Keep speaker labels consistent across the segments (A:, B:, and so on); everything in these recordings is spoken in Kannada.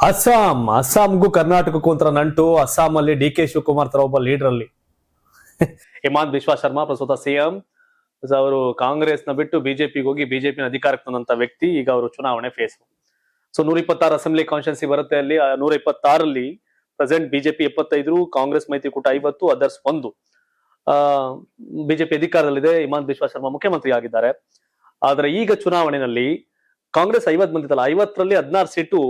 A: ಅಸ್ಸಾಂಗೂ ಕರ್ನಾಟಕಕ್ಕೂ ಒಂಥರ ನಂಟು. ಅಸ್ಸಾಂ ಅಲ್ಲಿ ಡಿ ಕೆ ಶಿವಕುಮಾರ್ ತರ ಒಬ್ಬ ಲೀಡರ್ ಅಲ್ಲಿ ಹಿಮಾಂತ್ ಬಿಶ್ವಾ ಶರ್ಮಾ ಪ್ರಸ್ತುತ ಸಿಎಂ. ಅವರು ಕಾಂಗ್ರೆಸ್ ನ ಬಿಟ್ಟು ಬಿಜೆಪಿಗೆ ಹೋಗಿ ಬಿಜೆಪಿ ಅಧಿಕಾರಕ್ಕೆ ತಂದಂತ ವ್ಯಕ್ತಿ. ಈಗ ಅವರು ಚುನಾವಣೆ ಫೇಸ್. ಸೊ 126 ಅಸೆಂಬ್ಲಿ ಕಾನ್ಸ್ಟಿಟ್ಯೂನ್ಸಿ ಬರುತ್ತೆ ಅಲ್ಲಿ. 126 ಪ್ರೆಸೆಂಟ್ ಬಿಜೆಪಿ 75, ಕಾಂಗ್ರೆಸ್ ಮೈತ್ರಿಕೂಟ 50, ಅದರ್ಸ್ 1. ಬಿಜೆಪಿ ಅಧಿಕಾರದಲ್ಲಿದೆ. ಹಿಮಾಂತ್ ಬಿಶ್ವಾ ಶರ್ಮಾ ಮುಖ್ಯಮಂತ್ರಿ ಆಗಿದ್ದಾರೆ. ಆದ್ರೆ ಈಗ ಚುನಾವಣೆಯಲ್ಲಿ Congress 50 ಬಂದಿತ್ತಲ್ಲ, 50ರಲ್ಲಿ 16 seat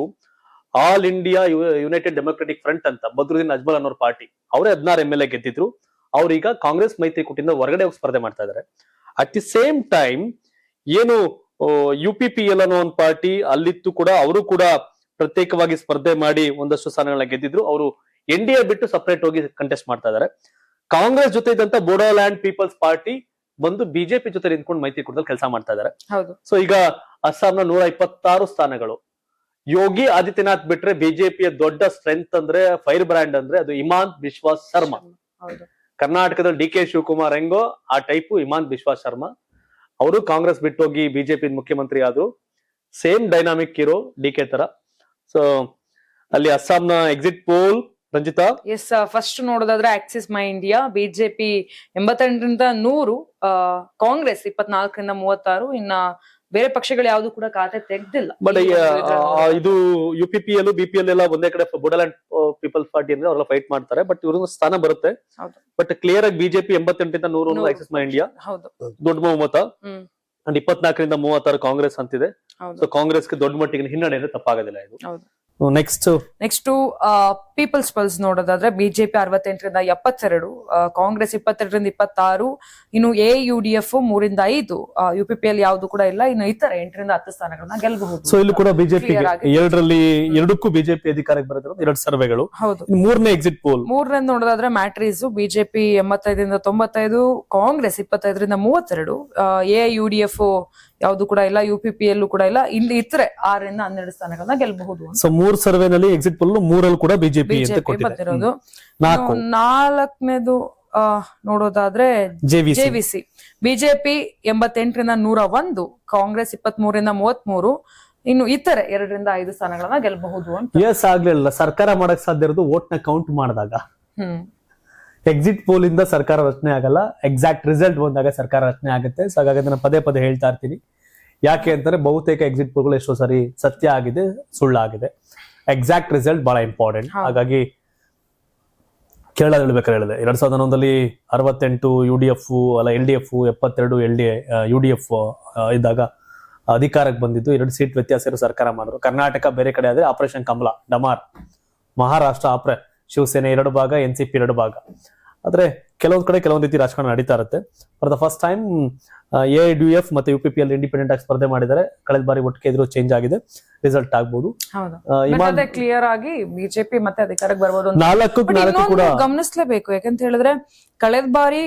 A: all India United democratic front ಅಂತ ಬದ್ರುದ್ದೀನ್ ಅಜ್ಮಲ್ ಅನ್ನೋರ್ ಪಾರ್ಟಿ, ಅವರೇ 16 MLA ಗೆದ್ದಿದ್ರು. ಅವ್ರೀಗ ಕಾಂಗ್ರೆಸ್ ಮೈತ್ರಿಕೂಟದಿಂದ ಹೊರಗಡೆ ಹೋಗಿ ಸ್ಪರ್ಧೆ ಮಾಡ್ತಾ ಇದ್ದಾರೆ. ಅಟ್ ದಿ ಸೇಮ್ ಟೈಮ್ ಏನು UPPL ಅನ್ನೋ ಒಂದು ಪಾರ್ಟಿ ಅಲ್ಲಿತ್ತು ಕೂಡ, ಅವರು ಕೂಡ ಪ್ರತ್ಯೇಕವಾಗಿ ಸ್ಪರ್ಧೆ ಮಾಡಿ ಒಂದಷ್ಟು ಸ್ಥಾನಗಳನ್ನ ಗೆದ್ದಿದ್ರು. ಅವರು NDA ಬಿಟ್ಟು ಸಪರೇಟ್ ಹೋಗಿ ಕಂಟೆಸ್ಟ್ ಮಾಡ್ತಾ ಇದ್ದಾರೆ. ಕಾಂಗ್ರೆಸ್ ಜೊತೆ ಇದ್ದಂತ ಬೋಡೋಲ್ಯಾಂಡ್ ಪೀಪಲ್ಸ್ ಪಾರ್ಟಿ ಬಂದು ಬಿಜೆಪಿ ಜೊತೆ ನಿಂತ್ಕೊಂಡು ಮೈತ್ರಿಕೂಟದಲ್ಲಿ ಕೆಲಸ ಮಾಡ್ತಾ ಇದ್ದಾರೆ. ಸೊ ಈಗ ಅಸ್ಸಾಂನ 126 ಸ್ಥಾನಗಳು. ಯೋಗಿ ಆದಿತ್ಯನಾಥ್ ಬಿಟ್ರೆ ಬಿಜೆಪಿಯ ದೊಡ್ಡ ಸ್ಟ್ರೆಂತ್ ಅಂದ್ರೆ, ಫೈರ್ ಬ್ರ್ಯಾಂಡ್ ಅಂದ್ರೆ ಅದು ಹಿಮಾಂತ್ ಬಿಶ್ವಾ ಶರ್ಮಾ. ಕರ್ನಾಟಕದಲ್ಲಿ ಡಿ ಕೆ ಶಿವಕುಮಾರ್ ಹೆಂಗೋ ಆ ಟೈಪು ಹಿಮಾಂತ್ ಬಿಶ್ವಾ ಶರ್ಮಾ. ಅವರು ಕಾಂಗ್ರೆಸ್ ಬಿಟ್ಟೋಗಿ ಬಿಜೆಪಿ ಮುಖ್ಯಮಂತ್ರಿ ಆದ್ರು. ಸೇಮ್ ಡೈನಾಮಿಕ್ ಇರೋ ಡಿ ಕೆ ತರ. ಸೊ ಅಲ್ಲಿ ಅಸ್ಸಾಂನ exit poll Ranjita.
B: Yes, first ನೋಡೋದಾದ್ರೆ ಆಕ್ಸಿಸ್ ಮೈ ಇಂಡಿಯಾ ಬಿಜೆಪಿ 88ರಿಂದ 100, ಕಾಂಗ್ರೆಸ್ 24ರಿಂದ 36. ಇನ್ನ ಬೇರೆ ಪಕ್ಷಗಳು ಯಾವ್ದು ಕೂಡ ಖಾತೆ ತೆಗ್ದಿಲ್ಲ.
A: ಬಟ್ ಇದು UPPL BPL ಎಲ್ಲ ಒಂದೇ ಕಡೆ ಬೋಡೋಲ್ಯಾಂಡ್ ಪೀಪಲ್ಸ್ ಪಾರ್ಟಿ ಅಂದ್ರೆ ಅವರೆಲ್ಲ ಫೈಟ್ ಮಾಡ್ತಾರೆ. ಬಟ್ ಇವ್ರಿಗೆ ಸ್ಥಾನ ಬರುತ್ತೆ. ಬಟ್ ಕ್ಲಿಯರ್ ಆಗಿ ಬಿಜೆಪಿ 88ರಿಂದ 100 ಆಕ್ಸಿಸ್ ಮೈ ಇಂಡಿಯಾ ದೊಡ್ಡ ಬಹುಮತ. ಅಂಡ್ 24ರಿಂದ 36 ಕಾಂಗ್ರೆಸ್ ಅಂತಿದೆ. ಸೊ ಕಾಂಗ್ರೆಸ್ಗೆ ದೊಡ್ಡ ಮಟ್ಟಿಗೆ ಹಿನ್ನಡೆ ಅಂದ್ರೆ ತಪ್ಪಾಗೋದಿಲ್ಲ ಇದು. ನೆಕ್ಸ್ಟ್
B: ಪೀಪಲ್ಸ್ ಪಲ್ಸ್ ನೋಡೋದಾದ್ರೆ ಬಿಜೆಪಿ 68ರಿಂದ 72, ಕಾಂಗ್ರೆಸ್ 22ರಿಂದ 26, ಇನ್ನು AUDF 3ರಿಂದ 5, UPPL ಯಾವ್ದು ಕೂಡ ಇಲ್ಲ. ಇನ್ನು ಇತರ 8ರಿಂದ 10 ಸ್ಥಾನಗಳನ್ನ ಗೆಲ್ಲಬಹುದು.
A: ಸೊ ಇಲ್ಲಿ ಕೂಡ ಬಿಜೆಪಿ 2ಕ್ಕೂ ಬಿಜೆಪಿ ಅಧಿಕಾರಕ್ಕೆ ಬರುತ್ತೆ 2 ಸರ್ವೆಗಳು.
B: ಹೌದು.
A: 3ನೇ ಎಕ್ಸಿಟ್ ಪೋಲ್.
B: 3ರಿಂದ ನೋಡೋದಾದ್ರೆ ಮ್ಯಾಟ್ರೀಸ್ ಬಿಜೆಪಿ 85ರಿಂದ 95, ಕಾಂಗ್ರೆಸ್ 25ರಿಂದ 32, AUDF ಯಾವ್ದು ಕೂಡ ಇಲ್ಲ, UPPL ಕೂಡ ಇಲ್ಲ. ಇಲ್ಲಿ ಇತರೆ 6ರಿಂದ 12 ಸ್ಥಾನಗಳನ್ನ ಗೆಲ್ಲಬಹುದು.
A: ಸೊ 3 ಸರ್ವೆನಲ್ಲಿ ಎಕ್ಸಿಟ್ ಪೋಲ್ 3ಅಲ್ಲಿ ಕೂಡ ಬಿಜೆಪಿ
B: ಬಂದಿರೋದು. 4ನೇದು ನೋಡೋದಾದ್ರೆ JVC ಬಿಜೆಪಿ 88ರಿಂದ 101, ಕಾಂಗ್ರೆಸ್ 23ರಿಂದ 33, ಇನ್ನು ಇತರೆ 2ರಿಂದ 5 ಸ್ಥಾನಗಳನ್ನ ಗೆಲ್ಲಬಹುದು ಅಂತ.
A: ಎಸ್, ಆಗ್ಲಿಲ್ಲ. ಸರ್ಕಾರ ಮಾಡಕ್ ಸಾಧ್ಯ ಇರೋದು ವೋಟ್ ನ ಕೌಂಟ್ ಮಾಡಿದಾಗ. ಎಕ್ಸಿಟ್ ಪೋಲ್ ಇಂದ ಸರ್ಕಾರ ರಚನೆ ಆಗಲ್ಲ, ಎಕ್ಸಾಕ್ಟ್ ರಿಸಲ್ಟ್ ಬಂದಾಗ ಸರ್ಕಾರ ರಚನೆ ಆಗುತ್ತೆ. ಸೊ ಹಾಗಾಗಿ ನಾನು ಪದೇ ಪದೇ ಹೇಳ್ತಾ ಇರ್ತೀನಿ. ಯಾಕೆ ಅಂತಾರೆ, ಬಹುತೇಕ ಎಕ್ಸಿಟ್ ಪೋಲ್ಗಳು ಎಷ್ಟೋ ಸರಿ ಸತ್ಯ ಆಗಿದೆ, ಸುಳ್ಳಾಗಿದೆ. ಎಕ್ಸಾಕ್ಟ್ ರಿಸಲ್ಟ್ ಬಹಳ ಇಂಪಾರ್ಟೆಂಟ್. ಹಾಗಾಗಿ ಕೇರಳ ಹೇಳ್ಬೇಕಾದ್ರೆ ಹೇಳಿದೆ 2011ರಲ್ಲಿ 68 UDF ಅಲ್ಲ LDF, 72 UDF ಇದ್ದಾಗ ಅಧಿಕಾರಕ್ಕೆ ಬಂದಿದ್ದು. 2 ಸೀಟ್ ವ್ಯತ್ಯಾಸ ಇರೋ ಸರ್ಕಾರ ಮಾಡಿದ್ರು. ಕರ್ನಾಟಕ ಬೇರೆ ಕಡೆ ಆದ್ರೆ ಆಪರೇಷನ್ ಕಮಲ ಡಮಾರ್, ಮಹಾರಾಷ್ಟ್ರ ಶಿವಸೇನೆ 2 ಭಾಗ, NCP 2 ಭಾಗ. ಆದ್ರೆ ಕೆಲವೊಂದ್ ಕಡೆ ಕೆಲವೊಂದ್ ರೀತಿ ರಾಜಕಾರಣ ನಡೀತಾ ಇರುತ್ತೆ. For the first time AUDF ಮತ್ತೆ UPPL ಇಂಡಿಪೆಂಡೆಂಟ್ ಆಗಿ ಸ್ಪರ್ಧೆ ಮಾಡಿದರೆ. ಕಳೆದ ಬಾರಿ ಒಟ್ಟಿಗೆ ಇದ್ರು ಚೇಂಜ್ ಆಗಿದೆ, ರಿಸಲ್ಟ್ ಆಗ್ಬಹುದು.
B: ಕ್ಲಿಯರ್ ಆಗಿ ಬಿಜೆಪಿ ಮತ್ತೆ ಅಧಿಕಾರಕ್ಕೆ ಬರ್ಬೋದು.
A: 4 ಕೂಡ
B: ಗಮನಿಸಲೇಬೇಕು. ಯಾಕಂತ ಹೇಳಿದ್ರೆ ಕಳೆದ ಬಾರಿ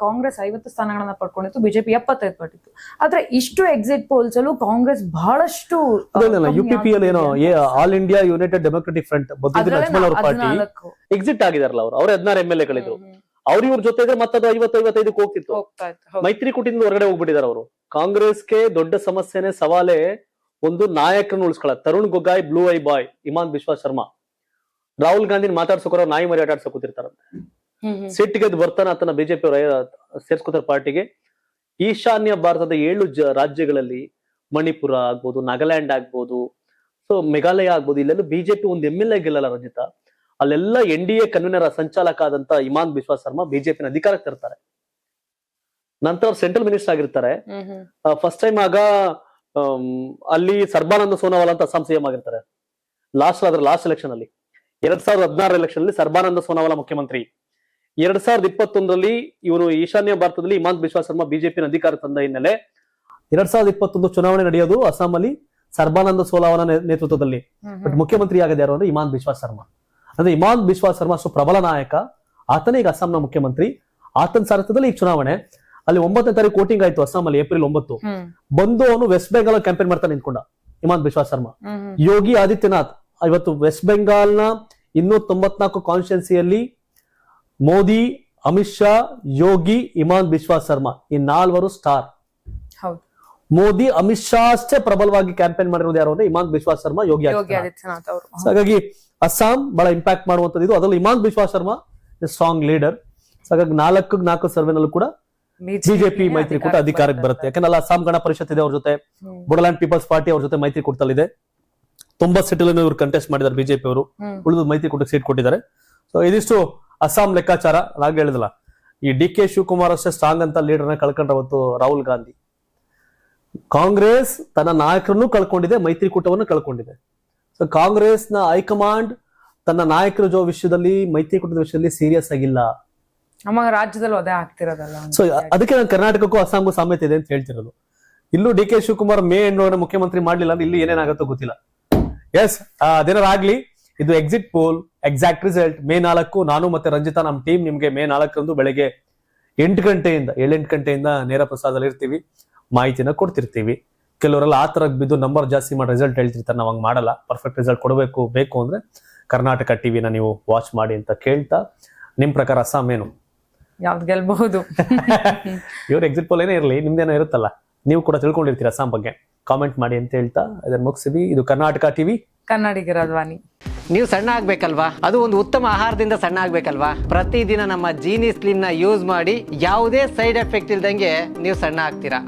B: ಕಾಂಗ್ರೆಸ್ 50 ಸ್ಥಾನಗಳನ್ನ ಪಡ್ಕೊಂಡಿತ್ತು, ಬಿಜೆಪಿ 75 ಪಟ್ಟಿತ್ತು. ಆದ್ರೆ ಇಷ್ಟು ಎಕ್ಸಿಟ್ ಪೋಲ್ಸ್ ಅಲ್ಲೂ ಕಾಂಗ್ರೆಸ್ ಬಹಳಷ್ಟು
A: UPPL ಏನೋ all India United democratic front Badruddin Ajmal ಅವ್ರ ಪಾರ್ಟಿ ಎಕ್ಸಿಟ್ ಆಗಿದಾರಲ್ಲ. ಅವ್ರು 16 MLA ಗಳಿದ್ರು. ಇವ್ರ ಜೊತೆ ಇದ್ರೆ ಮತ್ತದು 50-55ಕ್ಕೆ ಹೋಗ್ತಿತ್ತು. ಮೈತ್ರಿಕೂಟದಿಂದ ಹೊರಗಡೆ ಹೋಗ್ಬಿಟ್ಟಿದ್ದಾರೆ ಅವರು. ಕಾಂಗ್ರೆಸ್ಗೆ ದೊಡ್ಡ ಸಮಸ್ಯೆನೆ, ಸವಾಲೇ ಒಂದು ನಾಯಕರನ್ನು ಉಳಿಸ್ಕೊಳ್ಳ. ತರುಣ್ ಗೊಗಾಯ್, ಬ್ಲೂ ಐ ಬಾಯ್, ಹಿಮಾಂತ್ ಬಿಶ್ವಾ ಶರ್ಮಾ. ರಾಹುಲ್ ಗಾಂಧಿನ ಮಾತಾಡ್ಸೋರ ನಾಯಿ ಮರಿ ಆಟಾಡ್ಸೋ ಕೂತಿರ್ತಾರಂತೆ. ಸಿಟ್ಟಿಗೆದ್ದು ಬರ್ತಾನೆ ಆತನ ಬಿಜೆಪಿ ಸೇರ್ಸ್ಕೊತಾರ ಪಾರ್ಟಿಗೆ. ಈಶಾನ್ಯ ಭಾರತದ 7 ರಾಜ್ಯಗಳಲ್ಲಿ, ಮಣಿಪುರ ಆಗ್ಬೋದು, ನಾಗಾಲ್ಯಾಂಡ್ ಆಗ್ಬೋದು, ಸೊ ಮೇಘಾಲಯ ಆಗ್ಬೋದು, ಇಲ್ಲೆಲ್ಲ ಬಿಜೆಪಿ ಒಂದು MLA ಗೆಲ್ಲಲ್ಲ ರಂಜಿತಾ. ಅಲ್ಲೆಲ್ಲ NDA ಕನ್ವೀನರ್ ಸಂಚಾಲಕ ಆದಂತ ಹಿಮಾಂತ್ ಬಿಶ್ವಾ ಶರ್ಮಾ ಬಿಜೆಪಿನ ಅಧಿಕಾರಕ್ಕೆ ತರ್ತಾರೆ. ನಂತರ ಸೆಂಟ್ರಲ್ ಮಿನಿಸ್ಟರ್ ಆಗಿರ್ತಾರೆ. ಫಸ್ಟ್ ಟೈಮ್ ಆಗ ಅಲ್ಲಿ ಸರ್ಬಾನಂದ ಸೋನೋವಾಲ್ ಅಂತ ಅಸ್ಸಾಂ CM ಆಗಿರ್ತಾರೆ. ಲಾಸ್ಟ್ ಎಲೆಕ್ಷನ್ ಅಲ್ಲಿ 2016 ಎಲೆಕ್ಷನ್ ಅಲ್ಲಿ ಸರ್ಬಾನಂದ ಸೋನೋವಾಲ ಮುಖ್ಯಮಂತ್ರಿ. 2021ರಲ್ಲಿ ಇವರು ಈಶಾನ್ಯ ಭಾರತದಲ್ಲಿ ಹಿಮಾಂತ್ ಬಿಶ್ವಾ ಶರ್ಮಾ ಬಿಜೆಪಿನ ಅಧಿಕಾರ ತಂದ ಹಿನ್ನೆಲೆ 2021 ಚುನಾವಣೆ ನಡೆಯೋದು ಅಸ್ಸಾಂ ಅಲ್ಲಿ ಸರ್ಬಾನಂದ ಸೋನೋವಾಲ ನೇತೃತ್ವದಲ್ಲಿ. ಬಟ್ ಮುಖ್ಯಮಂತ್ರಿ ಆಗದೆ ಯಾರು ಅಂದ್ರೆ ಹಿಮಾಂತ್ ಬಿಶ್ವಾ ಶರ್ಮಾ. ಅಂದ್ರೆ ಹಿಮಾಂತ್ ಬಿಶ್ವಾ ಶರ್ಮಾ ಅಷ್ಟು ಪ್ರಬಲ ನಾಯಕ. ಆತನೇ ಈಗ ಅಸ್ಸಾಂನ ಮುಖ್ಯಮಂತ್ರಿ. ಆತನ ಸಾರಥ್ಯದಲ್ಲಿ ಈಗ ಚುನಾವಣೆ. ಅಲ್ಲಿ 9ನೇ ತಾರೀಕು ವೋಟಿಂಗ್ ಆಯ್ತು ಅಸ್ಸಾಂ ಅಲ್ಲಿ, ಏಪ್ರಿಲ್ 9. ಬಂದು ಅವನು ವೆಸ್ಟ್ ಬೆಂಗಾಲ್ ಕ್ಯಾಂಪೇನ್ ಮಾಡ್ತಾ ನಿಂತ್ಕೊಂಡ ಹಿಮಾಂತ್ ಬಿಶ್ವಾ ಶರ್ಮಾ. ಯೋಗಿ ಆದಿತ್ಯನಾಥ್ ಇವತ್ತು ವೆಸ್ಟ್ ಬೆಂಗಾಲ್ನ 294 ಕಾನ್ಸ್ಟಿಟ್ಯೂನ್ಸಿಯಲ್ಲಿ ಮೋದಿ, ಅಮಿತ್ ಶಾ, ಯೋಗಿ, ಹಿಮಾಂತ್ ಬಿಶ್ವಾ ಶರ್ಮಾ ಈ 4 ಸ್ಟಾರ್. ಮೋದಿ ಅಮಿತ್ ಶಾ ಅಷ್ಟೇ ಪ್ರಬಲವಾಗಿ ಕ್ಯಾಂಪೇನ್ ಮಾಡಿರೋದು ಯಾರು ಅಂದ್ರೆ ಹಿಮಾಂತ್ ಬಿಶ್ವಾ ಶರ್ಮಾ, ಯೋಗಿ
B: ಆದಿತ್ಯನಾಥ್ ಅವರು.
A: ಹಾಗಾಗಿ ಅಸ್ಸಾಂ ಬಹಳ ಇಂಪ್ಯಾಕ್ಟ್ ಮಾಡುವಂತದ್ದು ಇದು. ಅದರಲ್ಲಿ ಹಿಮಾಂತ್ ಬಿಶ್ವಾ ಶರ್ಮಾ ಸ್ಟ್ರಾಂಗ್ ಲೀಡರ್. ಹಾಗಾಗಿ 4 ಸರ್ವೆನಲ್ಲೂ ಕೂಡ ಬಿಜೆಪಿ ಮೈತ್ರಿಕೂಟ ಅಧಿಕಾರಕ್ಕೆ ಬರುತ್ತೆ. ಯಾಕಂದ್ರೆ ಅಸ್ಸಾಂ ಗಣ ಪರಿಷತ್ ಇದೆ ಅವ್ರ ಜೊತೆ, ಬೊಡೋಲ್ಯಾಂಡ್ ಪೀಪಲ್ಸ್ ಪಾರ್ಟಿ ಅವ್ರ ಜೊತೆ ಮೈತ್ರಿಕೂಟದಲ್ಲಿದೆ. 90 ಸೀಟ್ಗಳನ್ನು ಇವರು ಕಂಟೆಸ್ಟ್ ಮಾಡಿದ್ದಾರೆ ಬಿಜೆಪಿ ಅವರು, ಉಳಿದು ಮೈತ್ರಿಕೂಟಕ್ಕೆ ಸೀಟ್ ಕೊಟ್ಟಿದ್ದಾರೆ. ಸೊ ಇದಿಷ್ಟು ಅಸ್ಸಾಂ ಲೆಕ್ಕಾಚಾರ. ನಾಗ ಹೇಳಿದಲ್ಲ, ಈ ಡಿ.ಕೆ. ಶಿವಕುಮಾರ್ ಅಷ್ಟೇ ಸ್ಟ್ರಾಂಗ್ ಅಂತ ಲೀಡರ್ನ ಕಳ್ಕೊಂಡ್ರೆ ಅವತ್ತು ರಾಹುಲ್ ಗಾಂಧಿ. ಕಾಂಗ್ರೆಸ್ ತನ್ನ ನಾಯಕರನ್ನು ಕಳ್ಕೊಂಡಿದೆ, ಮೈತ್ರಿಕೂಟವನ್ನು ಕಳ್ಕೊಂಡಿದೆ. ಸೊ ಕಾಂಗ್ರೆಸ್ನ ಹೈಕಮಾಂಡ್ ತನ್ನ ನಾಯಕರ ವಿಷಯದಲ್ಲಿ, ಮೈತ್ರಿಕೂಟದ ವಿಷಯದಲ್ಲಿ ಸೀರಿಯಸ್ ಆಗಿಲ್ಲ.
B: ನಮ್ಮ ರಾಜ್ಯದಲ್ಲೂ ಅದೇ ಆಗ್ತಿರೋದಲ್ಲ. ಸೊ
A: ಅದಕ್ಕೆ ನಾನು ಕರ್ನಾಟಕಕ್ಕೂ ಅಸ್ಸಾಂಗೂ ಸಾಮ್ಯತೆ ಇದೆ ಅಂತ ಹೇಳ್ತಿರೋದು. ಇಲ್ಲೂ ಡಿ.ಕೆ. ಶಿವಕುಮಾರ್ ಮೇ ಎಂಡ್ ಮುಖ್ಯಮಂತ್ರಿ ಮಾಡ್ಲಿಲ್ಲ ಅಂದ್ರೆ ಇಲ್ಲಿ ಏನೇನಾಗುತ್ತೋ ಗೊತ್ತಿಲ್ಲ. ಎಸ್, ಅದೇನಾರು ಆಗ್ಲಿ, ಇದು exit poll exact result May 4. ನಾನು ಮತ್ತೆ ರಂಜಿತಾ ನಮ್ಮ ಟೀಮ್ ನಿಮ್ಗೆ ಮೇ 4ರಂದು ಬೆಳಗ್ಗೆ 7 ಗಂಟೆಯಿಂದ ನೇರ ಪ್ರಸಾರದಲ್ಲಿ ಇರ್ತೀವಿ, ಮಾಹಿತಿನ ಕೊಡ್ತಿರ್ತೀವಿ. ಕೆಲವರೆಲ್ಲ ಆ ತರ ಬಿದ್ದು ನಂಬರ್ ಜಾಸ್ತಿ ಮಾಡಿ ರಿಸಲ್ಟ್ ಹೇಳ್ತಿರ್ತಾರೆ. ನಾವು ಹಂಗ್ ಮಾಡಲ್ಲ. ಪರ್ಫೆಕ್ಟ್ ರಿಸಲ್ಟ್ ಬೇಕು ಅಂದ್ರೆ ಕರ್ನಾಟಕ ಟಿವಿನ ನೀವು ವಾಚ್ ಮಾಡಿ ಅಂತ ಕೇಳ್ತಾ, ನಿಮ್ ಪ್ರಕಾರ ಅಸ್ಸಾಂ ಏನು
B: ಯಾವ್ದು ಗೆಲ್ಬಹುದು?
A: ಇವ್ರ ಎಕ್ಸಿಟ್ ಪೋಲ್ ಏನೇ ಇರಲಿ, ನಿಮ್ದೇನೋ ಇರುತ್ತಲ್ಲ, ನೀವು ಕೂಡ ತಿಳ್ಕೊಂಡಿರ್ತೀರ ಅಸ್ಸಾಂ ಬಗ್ಗೆ. ಕಾಮೆಂಟ್ ಮಾಡಿ ಅಂತ ಹೇಳ್ತಾ ಇದನ್ನ ಮುಗಿಸಿದ್ವಿ. ಇದು ಕರ್ನಾಟಕ ಟಿವಿ,
B: ಕನ್ನಡಿಗರ ಧ್ವನಿ.
C: ನೀವು ಸಣ್ಣ ಆಗ್ಬೇಕಲ್ವಾ? ಅದು ಒಂದು ಉತ್ತಮ ಆಹಾರದಿಂದ ಸಣ್ಣ ಆಗ್ಬೇಕಲ್ವಾ? ಪ್ರತಿದಿನ ನಮ್ಮ ಜೀನಿ ಸ್ಲಿಮ್ ನ ಯೂಸ್ ಮಾಡಿ ಯಾವುದೇ ಸೈಡ್ ಎಫೆಕ್ಟ್ ಇಲ್ದಂಗೆ ನೀವು ಸಣ್ಣ ಆಗ್ತೀರಾ.